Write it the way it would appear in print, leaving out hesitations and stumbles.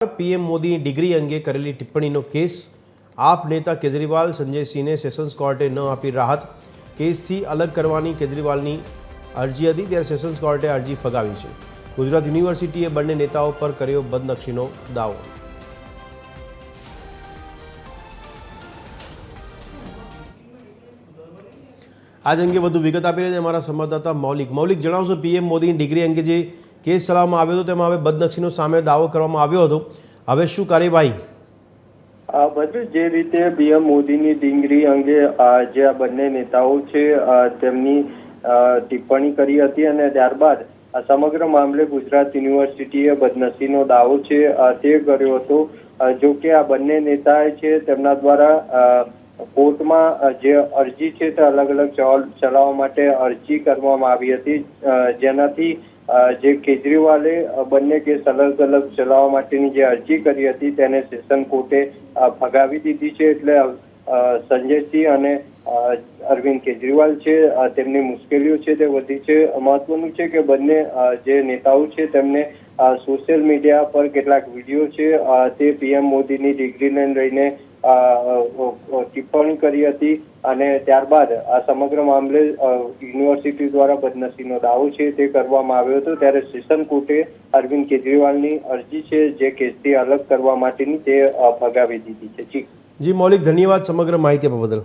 PM મોદીની degree અંગે કરેલી ટિપ્પણીનો કેસ આપ નેતા કેજરીવાલ સંજય સિંહને સેશન્સ કોર્ટે ન આપી રાહત કેસથી અલગ કરવાની કેજરીવાલની અરજી હતી ત્યારે સેશન્સ કોર્ટે અરજી ફગાવી છે। ગુજરાત યુનિવર્સિટીએ બંને નેતાઓ પર કર્યો બદનક્ષીનો દાવો। આજ અંગે વધુ વિગત આપી રહ્યા છે અમારા સંવાદદાતા મૌલિક જણાવશો પીએમ મોદીની ડિગ્રી અંગે જે કેસ ચલાવવામાં આવ્યો હતો તેમાં હવે બદનક્ષીનો સામે દાવો કરવામાં આવ્યો હતો, હવે શું કાર્યવાહી? બધું જે રીતે પીએમ મોદીની ડિગ્રી અંગે જે આ બંને નેતાઓ છે તેમની ટિપ્પણી કરી હતી અને ત્યારબાદ આ સમગ્ર મામલે ગુજરાત યુનિવર્સિટીએ બદનક્ષીનો દાવો છે તે કર્યો હતો। જો કે આ બંને નેતા છે તેમના દ્વારા કોર્ટમાં જે અરજી છે તે અલગ અલગ ચલાવવા માટે અરજી કરવામાં આવી હતી, જેનાથી જે કેજરીવાલે બંને કેસ અલગ અલગ ચલાવવા માટેની જે અરજી કરી હતી તેને સેશન કોર્ટે ફગાવી દીધી છે। એટલે સંજયસિંહ અને અરવિંદ કેજરીવાલ છે તેમની મુશ્કેલીઓ છે તે વધી છે। મહત્વનું છે કે બંને જે નેતાઓ છે તેમને સોશિયલ મીડિયા પર કેટલાક વિડીયો છે તે પીએમ મોદીની ડિગ્રીને લઈને ટિપ્પણી કરી હતી અને ત્યારબાદ આ સમગ્ર મામલે યુનિવર્સિટી દ્વારા બદનક્ષીનો દાવો છે તે કરવામાં આવ્યો હતો। ત્યારે સેશન કોર્ટે અરવિંદ કેજરીવાલની અરજી છે જે કેસથી અલગ કરવા માટેની તે ફગાવી દીધી છે। જી મૌલિક, ધન્યવાદ સમગ્ર માહિતી આપવા બદલ।